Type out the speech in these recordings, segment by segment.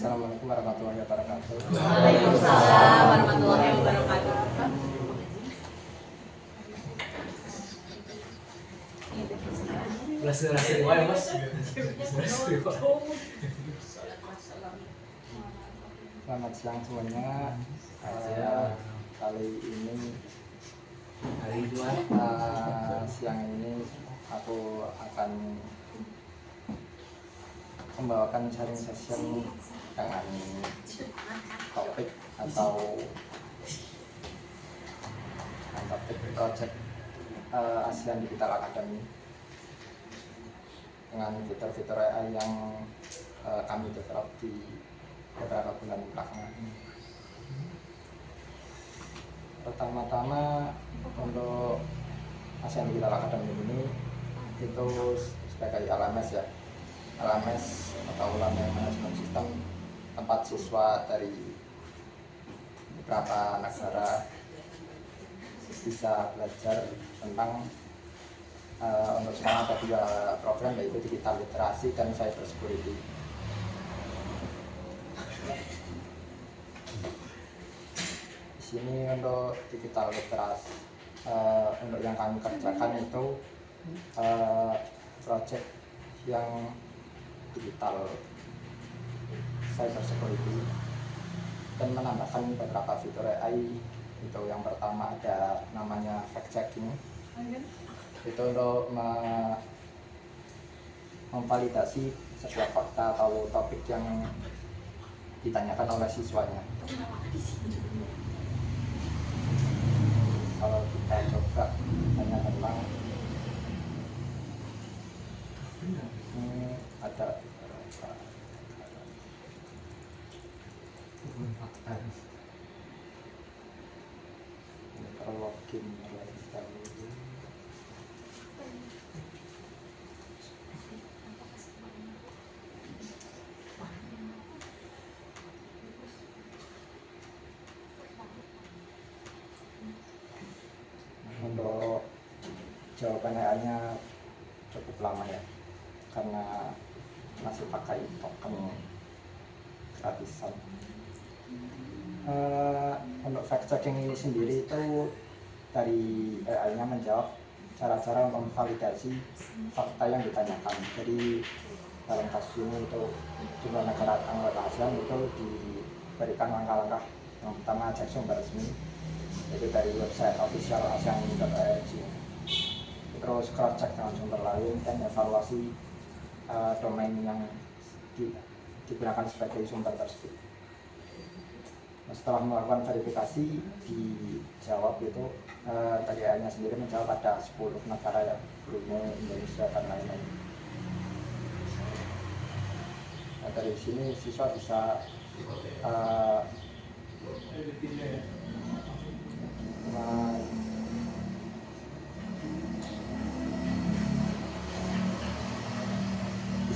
Assalamualaikum warahmatullahi wabarakatuh. Waalaikumsalam warahmatullahi wabarakatuh. Selamat siang semuanya. Kali ini siang ini aku akan membawakan sharing session dengan topik project ASEAN Digital Academy dengan fitur-fitur AI yang kami develop di beberapa bulan belakangan ini. Pertama-tama untuk ASEAN Digital Academy ini itu sebagai LMS ya, LMS atau Learning Management System, tempat siswa dari beberapa negara bisa belajar tentang untuk sekarang ada 2 program, yaitu digital literasi dan cyber security. Di sini untuk digital literasi, untuk yang kami kerjakan itu project yang digital cyber security dan menambahkan beberapa fitur AI. Itu yang pertama ada namanya fact checking. Itu untuk memvalidasi setiap fakta atau topik yang ditanyakan oleh siswanya. Kalau kita coba tanya tentang ada login untuk jawaban AI-nya cukup lama ya, karena masih pakai token gratisan. Untuk fact checking ini sendiri itu dari AI-nya menjawab cara-cara memvalidasi fakta yang ditanyakan. Jadi dalam kasus ini itu jumlah negara anggota ASEAN itu diberikan langkah-langkah. Yang pertama, cek sumber resmi, yaitu dari website official asean.org. Terus cross check dengan sumber lain dan evaluasi domain yang digunakan sebagai sumber tersebut. Nah, setelah melakukan verifikasi, dijawab itu dari AI-nya sendiri menjawab ada 10 negara ya, Brunei, Indonesia dan lain-lain. Nah, dari sini siswa bisa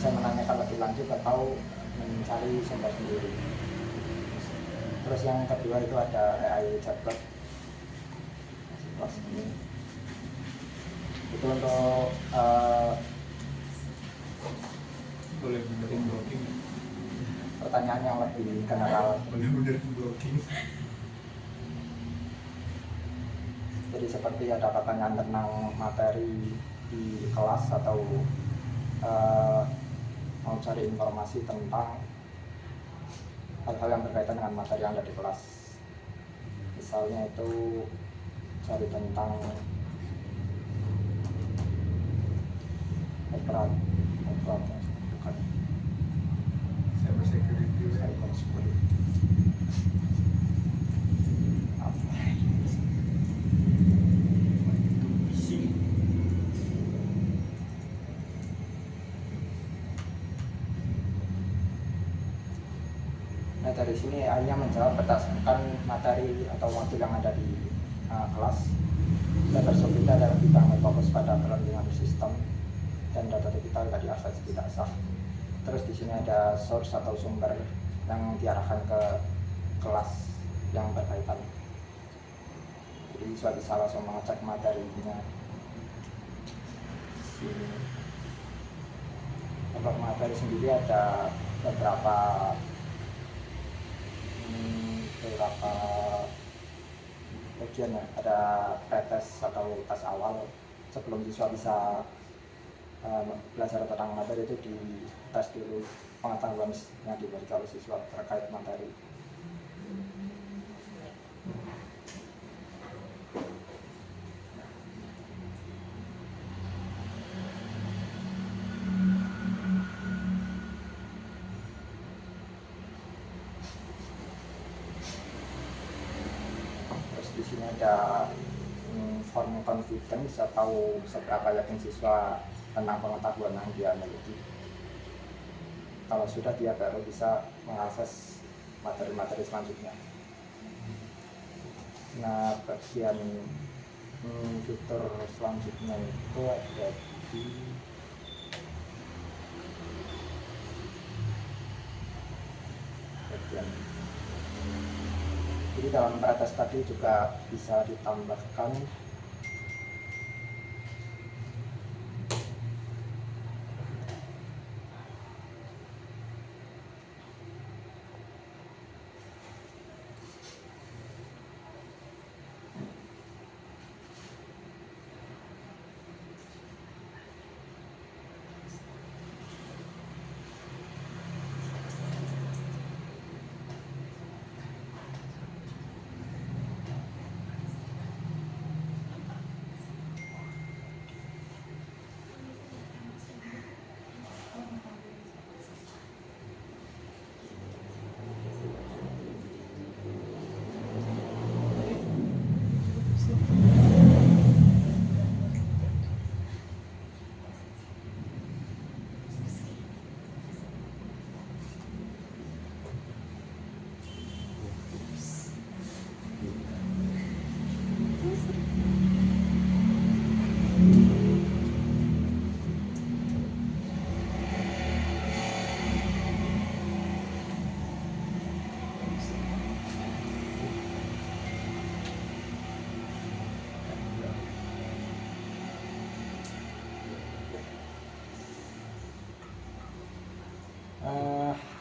menanyakan lebih lanjut atau mencari sumber sendiri. Terus yang kedua itu ada AI chatbot. Ini itu untuk boleh benerin blocking, pertanyaan yang lebih general. bener-bener blocking. Jadi seperti ada pertanyaan tentang materi di kelas atau mau cari informasi tentang hal-hal yang berkaitan dengan materi yang ada di kelas. Misalnya itu cari tentang Cyber security. Nah, dari sini AI-nya menjawab berdasarkan materi atau modul yang ada di kelas. Cyber security adalah bidang yang fokus pada perlindungan sistem dan data digital dari akses tidak sah. Terus di sini ada source atau sumber yang diarahkan ke kelas yang berkaitan. Jadi siswa bisa langsung mengecek materinya. Untuk materi sendiri ada beberapa beberapa bagian ya, ada pretest atau tes awal sebelum siswa bisa belajar tentang materi itu, dites dulu pengetahuan yang dimiliki oleh siswa terkait materi. Terus di sini ada form confidence atau seberapa yakin siswa tentang pengetahuan yang dia miliki. Kalau sudah, dia baru bisa mengakses materi-materi selanjutnya. Nah, bagian fitur selanjutnya itu ada di bagian. Jadi dalam pretest tadi juga bisa ditambahkan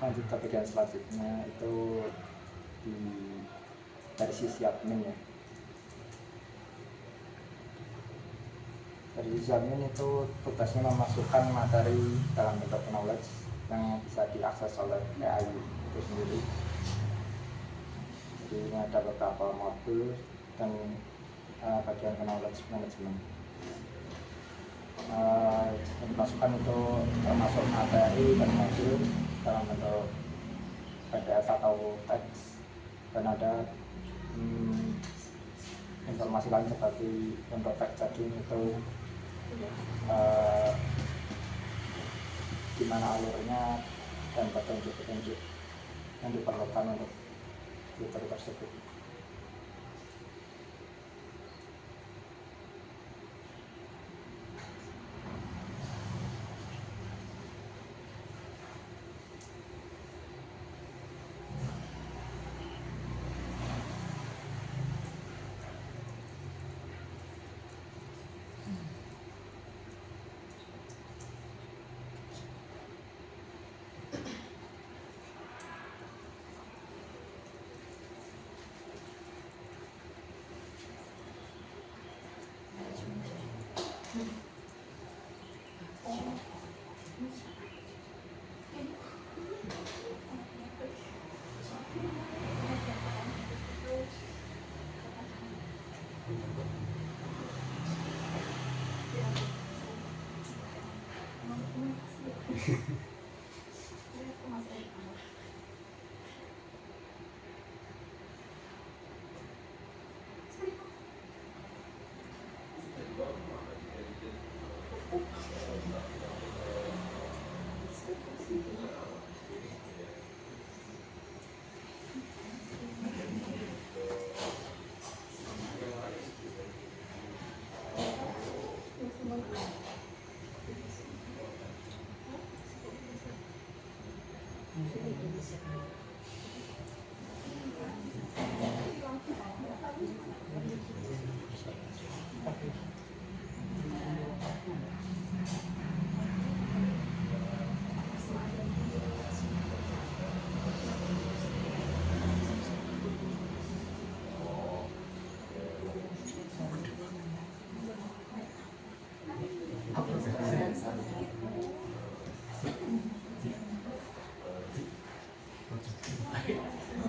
lanjut ke bagian selanjutnya, itu di dari sisi admin ya. Dari sisi admin itu tugasnya memasukkan materi dalam bentuk knowledge yang bisa diakses oleh AI itu sendiri. Jadi ini ada beberapa modul dan bagian knowledge management. Yang dimasukkan itu termasuk materi dan modul dalam bentuk PDF atau teks, dan ada informasi lain seperti untuk fact checking itu gimana alurnya dan petunjuk-petunjuk yang diperlukan untuk fitur tersebut.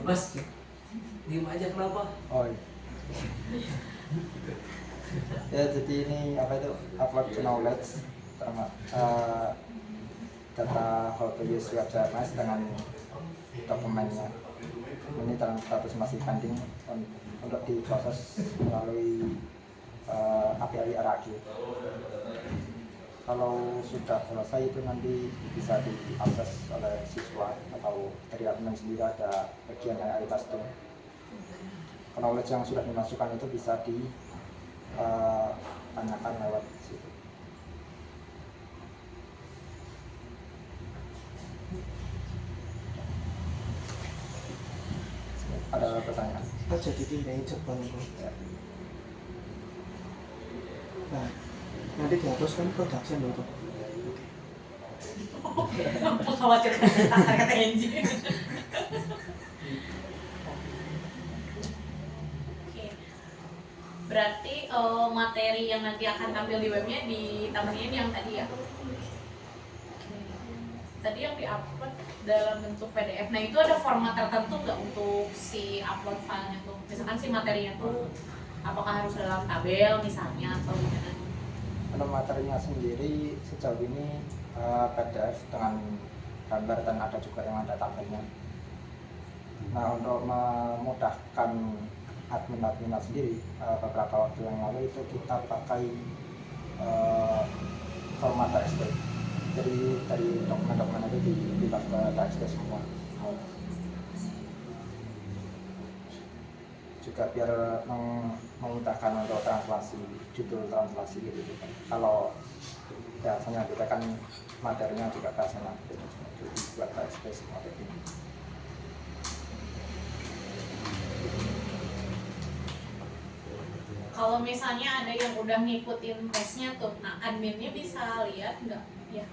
Mas, diem aja kenapa? Oh iya. Ya jadi ini apa itu upload knowledge data how to use web CMS dengan dokumennya. Ini dalam status masih pending untuk diproses melalui API RAG. Kalau sudah selesai itu nanti bisa diakses oleh siswa atau dari admin sendiri, ada bagian AI testing. Knowledge yang sudah dimasukkan itu bisa ditanyakan lewat situ. Ada pertanyaan? Kita jadi pindahin coba nih. Ya. Nah, nanti dihapus kan production itu. Mengkhawatirkan kata engine. Oke. Berarti materi yang nanti akan tampil di webnya ditambahin yang tadi ya. Tadi yang di-upload dalam bentuk PDF. Nah, itu ada format tertentu nggak untuk si upload filenya tuh? Misalkan si materinya tuh apakah harus dalam tabel misalnya atau gimana? Untuk materinya sendiri sejauh ini PDF dengan gambar dan ada juga yang ada tabelnya. Nah, untuk memudahkan admin sendiri, beberapa waktu yang lalu itu kita pakai format TXT. Jadi dari dokumen-dokumen itu dipindah ke TXT semua. Juga biar memudahkan untuk translasi, judul translasi gitu. Kalau biasanya kita kan materinya juga biasanya buat TXT semua ini. Kalau misalnya ada yang udah ngikutin tesnya tuh, nah adminnya bisa lihat nggak ya?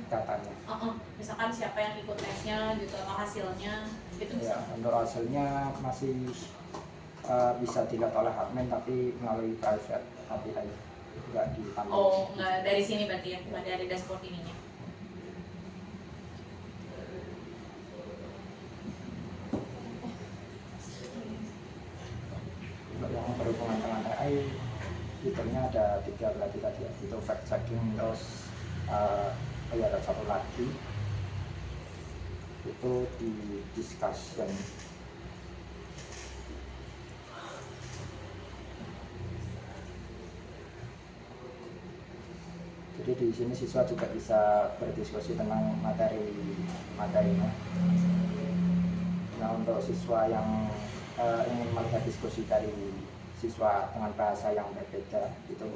Katanya. Misalkan siapa yang ikut tesnya gitu atau hasilnya itu bisa? Ya, untuk hasilnya masih bisa dilihat oleh admin tapi melalui private API, nggak ditambah. Oh, nggak dari sini berarti ya, nggak dari dashboard ininya. Untuk yang berhubungan dengan AI, fiturnya ada 3 berarti tadi ya, itu fact checking, terus ada satu lagi itu di discussion. Jadi di sini siswa juga bisa berdiskusi tentang materinya. Nah, untuk siswa yang ingin melihat diskusi dari siswa dengan bahasa yang berbeda, itu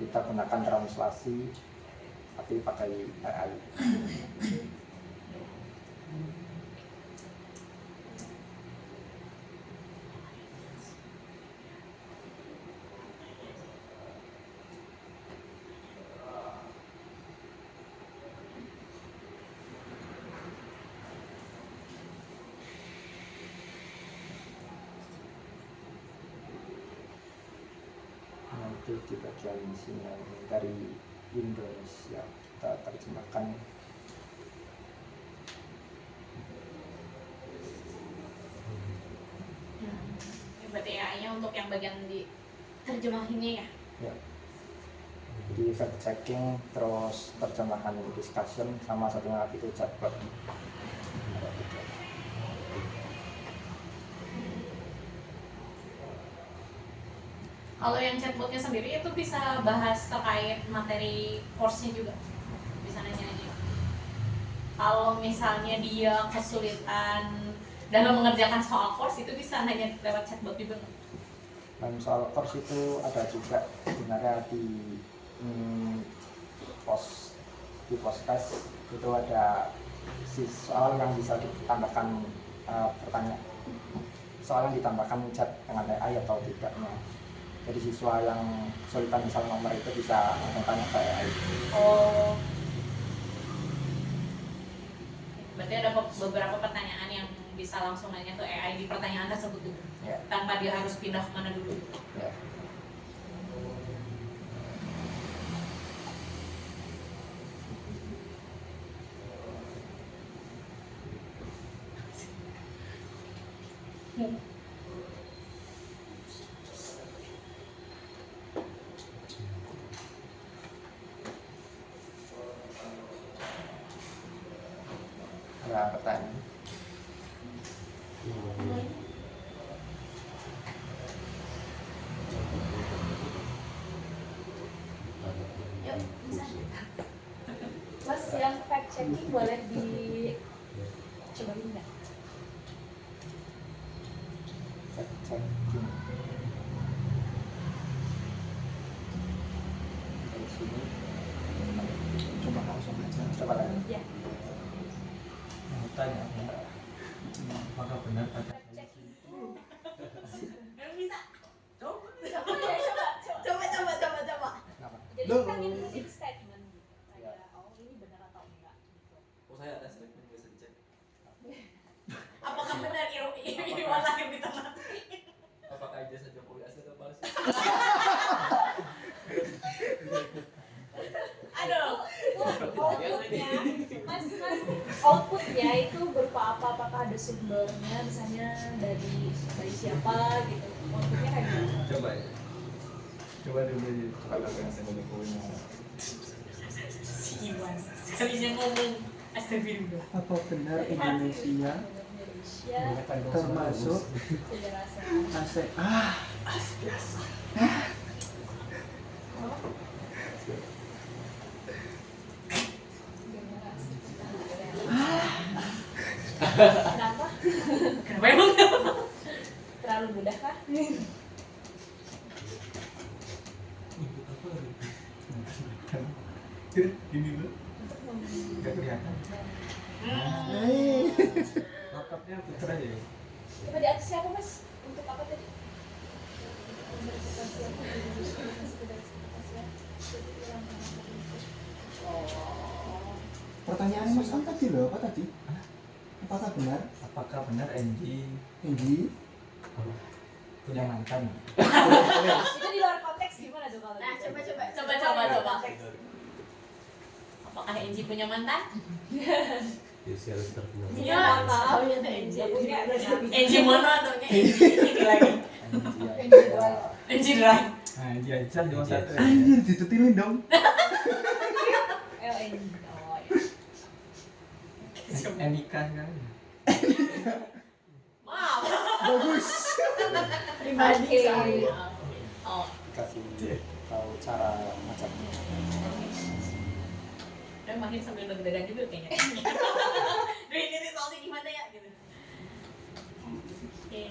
kita gunakan translasi tapi pakai AI. Nanti di bagian sini dari Indonesia kita terjemahkan. Berarti AI-nya untuk yang bagian di terjemahinnya ya? Ya. Jadi fact checking, terus terjemahan discussion, sama satunya lagi itu chatbot. Ada 3. Kalau yang chatbotnya sendiri itu bisa bahas terkait materi course-nya juga, bisa nanya-nanya. Kalau misalnya dia kesulitan dalam mengerjakan soal course, itu bisa nanya lewat chatbot juga. Dan soal course itu ada juga sebenarnya di podcast itu ada soal yang bisa ditambahkan pertanyaan, soal yang ditambahkan chat dengan AI atau tidaknya. Jadi siswa yang kesulitan misal nomor itu bisa bertanya ke AI. Oh, berarti ada beberapa pertanyaan yang bisa langsung nanya ke AI di pertanyaan tersebut juga, Ya. tanpa dia harus pindah kemana dulu. Ya. Ada pertanyaan? Yuk, bisa. Mas yang fact checking boleh di cobain nggak? Fact checking. Dari sini. Coba langsung aja. Coba lagi. Ya. Mau tanya apakah benar pada Fact checking. Emang bisa? Coba ya, coba. Kenapa? Jadi Loh. kan itu statement gitu. Kayak oh ini benar atau enggak gitu. Oh saya ada statement bisa dicek. Apakah benar Iwan lahir di tempat? Apakah ijazah Jokowi asli atau palsu? Aduh, outputnya, mas, outputnya itu berupa apa? Apakah ada sumbernya, misalnya dari siapa gitu? Outputnya kayak gimana? coba ya. Coba dulu kalau yang saya punya. Si Iwan, sekalinya ngomong astagfirullah. Apa benar Indonesia Indonesia termasuk penjelasan. ASEAN? Kenapa? Kenapa emang? Terlalu mudah kah? Gini dulu. Nggak kelihatan. Laptopnya putar aja ya. Coba di atas siapa mas? Untuk apa tadi? Verifikasi apa? Verifikasi ASEAN. Oh. Pertanyaan Mas Ang tadi loh, apa tadi? Apakah benar Apakah benar NG Enggi? punya mantan? Itu di luar konteks gimana tuh kalau? Nah, coba. Apakah Enji punya mantan? Iya, tahu ya Enji. Enji mono atau Enji lagi? Enji lain. Nah, NG aja cuma satu. Anjir, ditutilin dong. Enji. Oh ya. Enika kan? Maaf. Bagus. Pribadi. Oh, Kasih tahu cara macamnya. udah makin sambil deg-degan juga kayaknya. Duh, ini resultnya gimana ya gitu. Oke.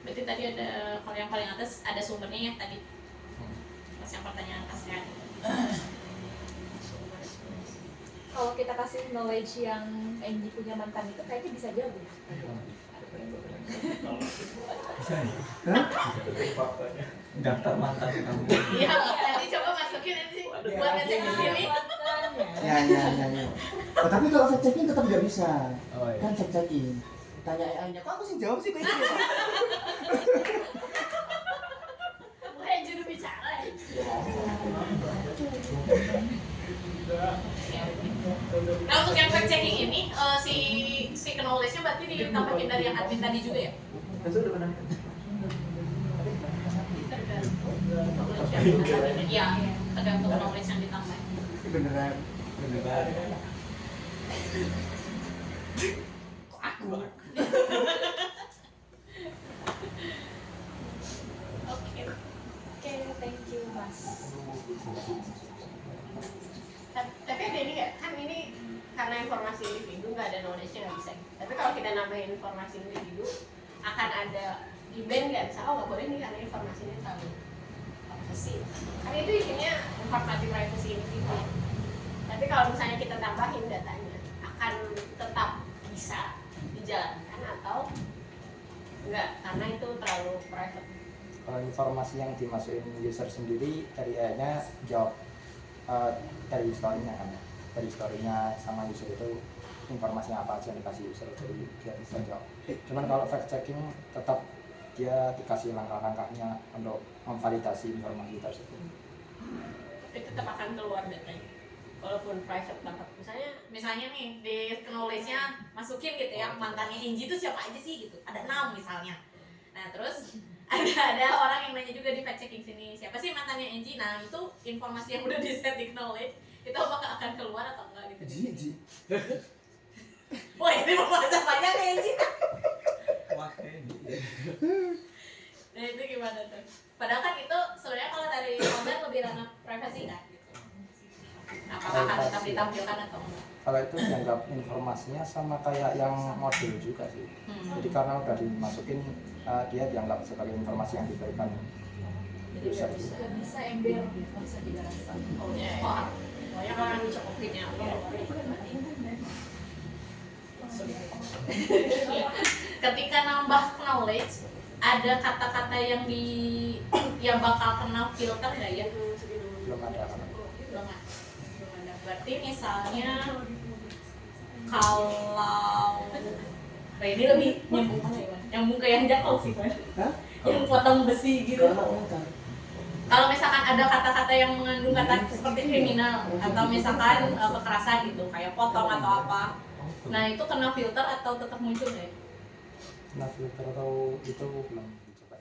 Berarti tadi ada, kalau yang paling atas ada sumbernya ya tadi. Pas yang pertanyaan ASEAN. Kalau kita kasih knowledge yang Enji punya mantan itu kayaknya bisa jawab ya. Bisa nih. Hah? Daftar mantan kamu. Iya, nanti coba masukin nanti buat ngecek di sini. Ya. Oh, tapi kalau fact checking tetap nggak bisa. Oh iya. Kan fact checking. Tanya AI-nya, kok aku sih jawab sih kayak gitu. Bukan juru bicara ya. Nah, untuk yang fact checking ini si knowledge-nya berarti ditambahin dari yang admin tadi juga ya? Iya, tergantung knowledge yang ditambah. Beneran. Beneran. Oke, thank you mas. Tapi ada ini nggak? Kan ini karena informasi individu nggak ada knowledge-nya nggak bisa. Tapi kalau kita nambahin informasi individu akan ada di band nggak bisa. Oh nggak boleh nih karena informasinya terlalu privacy. Karena itu isinya menghormati privacy individu. Tapi kalau misalnya kita tambahin datanya akan tetap bisa dijalankan atau enggak karena itu terlalu private. Kalau informasi yang dimasukin user sendiri dari AI-nya jawab dari story-nya kan, dari story-nya sama user itu informasinya apa aja yang dikasih user, jadi dia bisa jawab. Cuman kalau fact checking tetap dia dikasih langkah-langkahnya untuk memvalidasi informasi tersebut. Tapi tetap akan keluar datanya. Walaupun walaupun private banget Misalnya nih di knowledge-nya masukin gitu ya mantannya Angie itu siapa aja sih gitu, ada 6 misalnya. Nah terus ada orang yang nanya juga di fact checking sini siapa sih mantannya Angie. Nah itu informasi yang udah di set di knowledge itu apakah akan keluar atau enggak gitu. Ji. Wah ini pembahasan panjang nih Angie. Wah, ini. Nah itu gimana tuh? Padahal kan itu sebenarnya kalau dari online lebih ranah privasi kan gitu. Apakah akan tetap ditampilkan atau enggak? Kalau itu dianggap informasinya sama kayak yang model juga sih. Jadi karena udah dimasukin, dia dianggap sebagai informasi yang diberikan user. Bisa ember bisa dirasa. Oh ya. pokoknya orang dicokopin ya Ketika nambah knowledge ada kata-kata yang bakal kena filter nggak ya? Belum ada. Belum ada. Berarti misalnya kalau ini lebih nyambung mana ya? Nyambung ke yang jatuh sih kan? Yang potong besi gitu. Kalau misalkan ada kata-kata yang mengandung kata seperti kriminal atau misalkan kekerasan gitu, kayak potong atau apa, nah itu kena filter atau tetap muncul ya? Kena filter atau itu belum dicoba.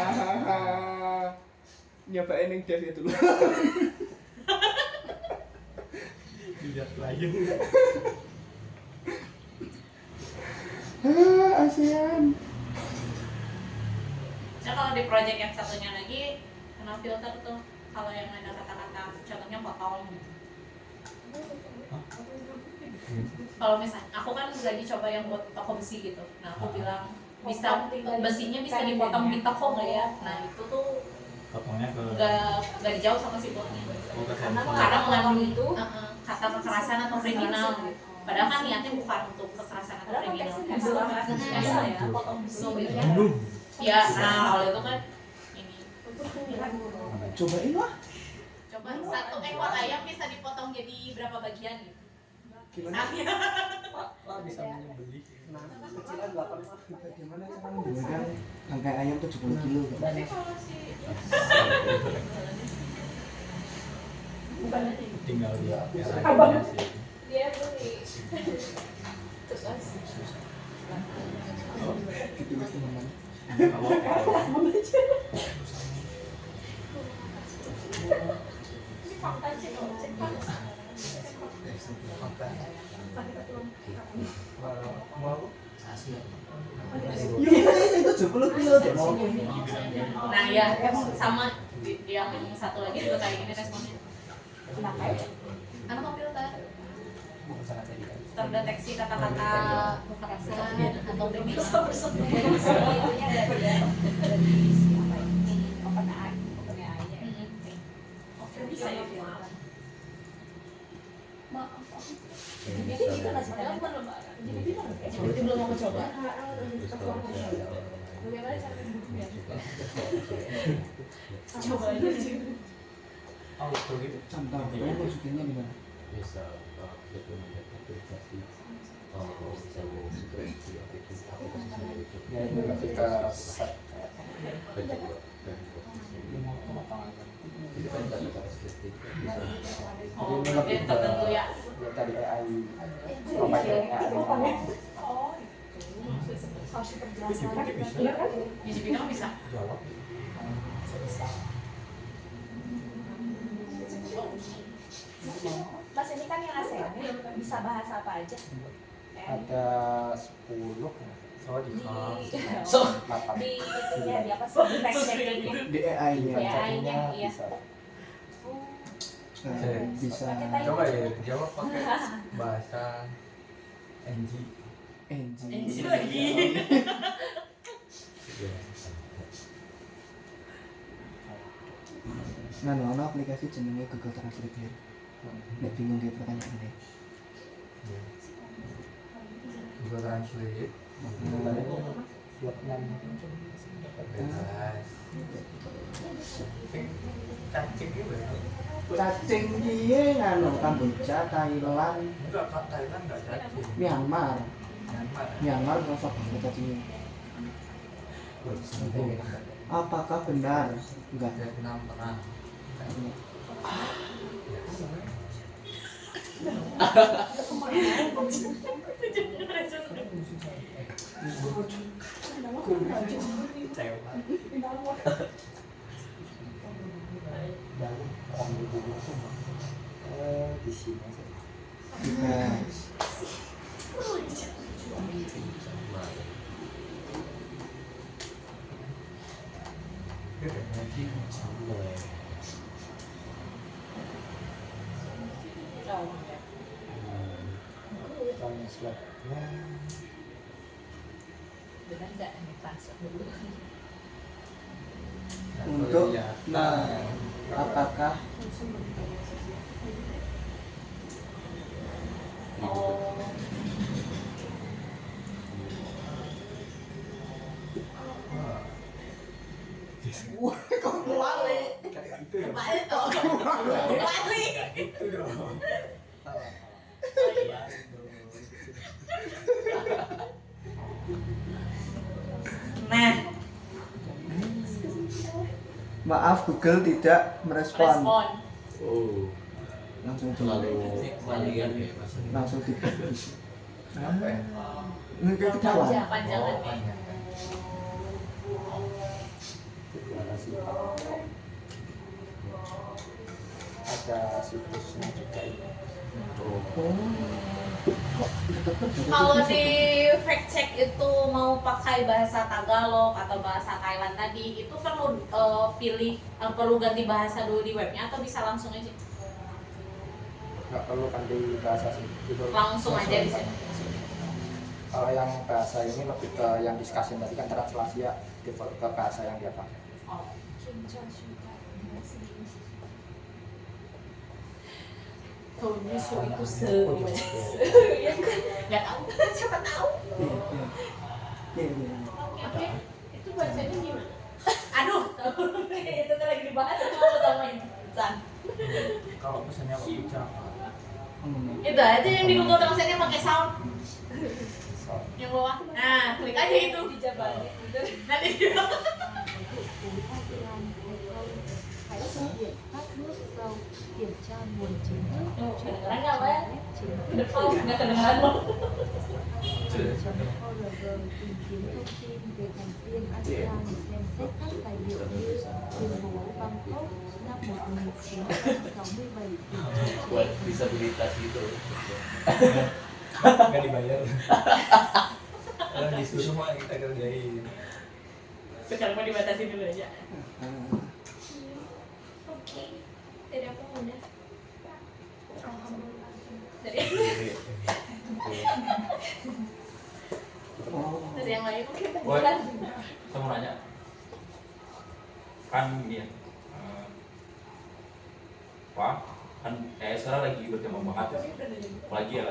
coba Nyobain yang Dev dulu. Tidak lain. ASEAN. Nah kalau di project yang satunya lagi kena filter tuh kalau yang ada kata-kata contohnya potong. Kalau misalnya aku kan lagi coba yang buat toko besi gitu, nah aku bilang bisa besinya bisa dipotong di toko nggak ya? Nah itu tuh Potongnya ke nggak dijawab sama si botnya. Karena mengandung itu kata kekerasan atau kriminal gitu. Padahal kan niatnya bukan untuk kekerasan atau kriminal. Ya, nah kalau itu kan ini. Cobain lah. Coba satu ekor ayam bisa dipotong jadi berapa bagian gitu. Gimana? Pak bisa menyembelih. Nah, kecilan 8 mah. Bagaimana cara membedakan bangkai ayam 70 kilo? Tapi kalau si Tinggal di merahnya sih. dia beli terus Gitu guys teman-teman. Itu 70 kilo deh mau. nah ya sama yang satu lagi juga kayak gini responnya. Kenapa ya? Karena komputer terdeteksi kata-kata kekerasan atau kriminal. Itunya dari siapa ya? OpenAI nya. Oke bisa ya. Jadi itu nggak sebenarnya bukan lembaran. Jadi belum mau coba. Bagaimana caranya? Coba aja sih. Oh, begitu. Contohnya masukinnya di mana? Bisa dokumentasi bisa mengintegrasi aplikasi itu Ya itu lebih ke set baca dan pemotongan. itu kan kata-kata scripting bisa Oh, Jadi ini berarti lebih ke tertentu ya. dari AI provider AI. Oh, itu harus penjelasan. Di Cipinang bisa. Jawab. Mas ini kan yang ASEAN bisa bahas apa aja? Ada 10 Oh, di Di itunya di apa sih? Di fact checking-nya. Di AI-nya. Ya. AI-nya, iya. bisa. Bisa Coba ya jawab pakai bahasa NG. NG lagi. Nah, ada aplikasi jenenge Google Translate ya. Nek bingung gitu pertanyaan deh. Google Translate. Nah, ini Vietnam. Bebas. Sing cacing itu ya. Cacing piye nganu Kamboja, Thailand, Enggak, Kak, Thailand enggak cacing. Myanmar. Myanmar. Myanmar merasa banget cacingnya. Apakah benar? Enggak. Vietnam pernah. Kayaknya. Di sini sih. Bebas. Soalnya slotnya Benar nggak ini transfer dulu? Untuk apakah Oh, kok balik? balik dong. Balik. itu dong. Nah, Maaf Google tidak merespon. respon. Oh, Langsung terlalu di kebalikan ya maksudnya. langsung di Apa ya? ini kayak ketawa. Panjangan nih. Panjang. Deklarasi ada situsnya juga ini. Oh. Kok deket ya? Kalau di fact check itu mau pakai bahasa Tagalog atau bahasa Thailand tadi, itu perlu perlu ganti bahasa dulu di webnya atau bisa langsung aja? Nggak perlu kan di bahasa sih. Itu Langsung aja bisa. kalau yang bahasa ini lebih ke yang discussion tadi kan translasi ya default ke bahasa yang dia pakai. Oh. Tuh, nyusu itu ya kan? Nggak tahu, siapa tahu. Iya, iya. Iya, iya. Oke, itu bahasanya gimana? Aduh, itu kan lagi dibahas sama Insan. Kalau misalnya aku bicara Itu aja yang di Google Translate-nya pakai sound. So, Yang bawah. Nah, klik aja itu. Dijabarin. Nanti Các bước sau kiểm tra nguồn chính thức Oh, trên kedengeran nggak, Mbak? chính ke thức depan nggak kedengeran loh. .org tìm kiếm thông tin về thành viên ASEAN xem xét các tài liệu như tuyên bố Bangkok năm 1967 Buat disabilitas gitu. nggak dibayar. Kalau disuruh mah kita kerjain. Sekarang mau dibatasi dulu aja. Oke, tidak apa udah. Alhamdulillah. Dari Oh. dari yang lain mungkin Woi, bukan. saya mau nanya. Kan ini ya. Kan sekarang lagi berkembang banget ya. Apalagi ya.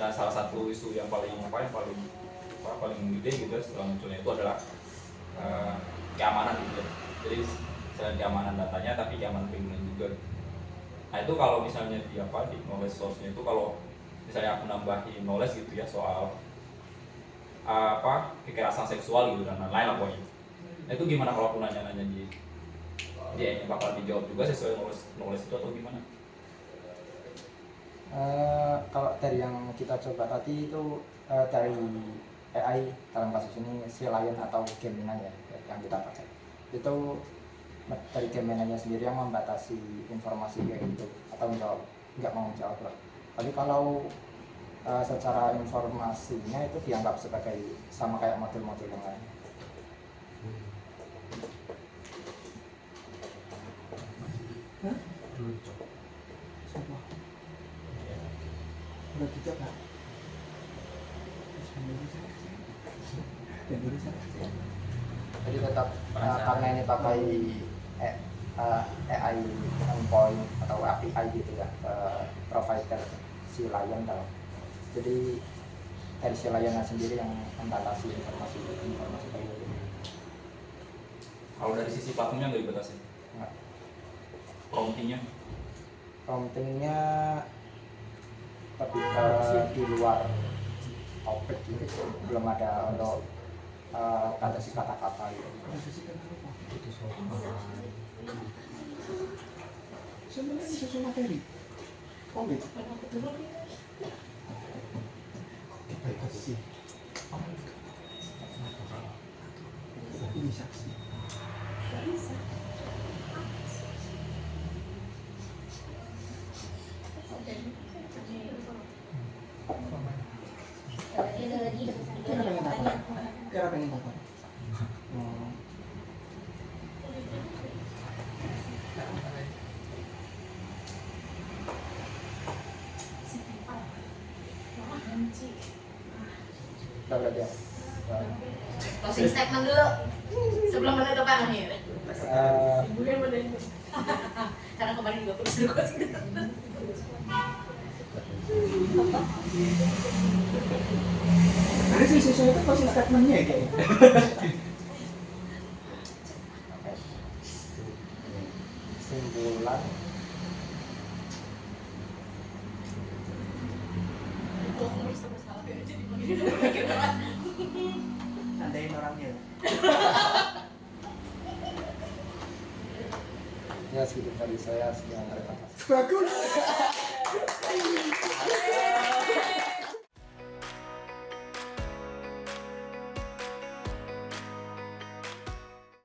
Dan salah satu isu yang paling paling gede gitu ya setelah munculnya itu adalah keamanan gitu ya. Jadi selain keamanan datanya tapi keamanan pengguna juga. Nah itu kalau misalnya di knowledge source-nya itu kalau misalnya aku nambahin knowledge gitu ya soal kekerasan seksual gitu dan lain-lain lah pokoknya. Nah itu gimana kalau aku nanya-nanya dia bakal dijawab juga sesuai knowledge itu atau gimana? kalau dari yang kita coba tadi itu dari AI dalam kasus ini si Lion atau Gemini ya yang kita pakai itu dari Gemini-nya sendiri yang membatasi informasi kayak gitu atau nggak mau jawab lah. Tapi kalau secara informasinya itu dianggap sebagai sama kayak model-model yang lain. Hah? Siapa? Udah tidak Kak? Jadi tetap karena ini pakai AI endpoint atau API gitu ya provider si Lion dalam. Jadi dari si Lion sendiri yang membatasi informasi kayak gitu. Kalau dari sisi platformnya nggak dibatasi? Nggak. Promptingnya lebih ke di luar topik gitu, belum ada untuk kata-kata gitu. Itu soal Sebenarnya sesuatu materi. Oh gitu. Kasih. Ini saksi. Kira pengen apa? Kira pengen apa? Oh. Kita berarti ya. Closing statement dulu sebelum penutupan akhir. Karena kemarin juga aku disuruh closing statement. Ada sih sesuatu itu closing statementnya ya kayaknya. Kesimpulan Sandain orangnya. ya segitu tadi saya, sekian terima kasih. Bagus.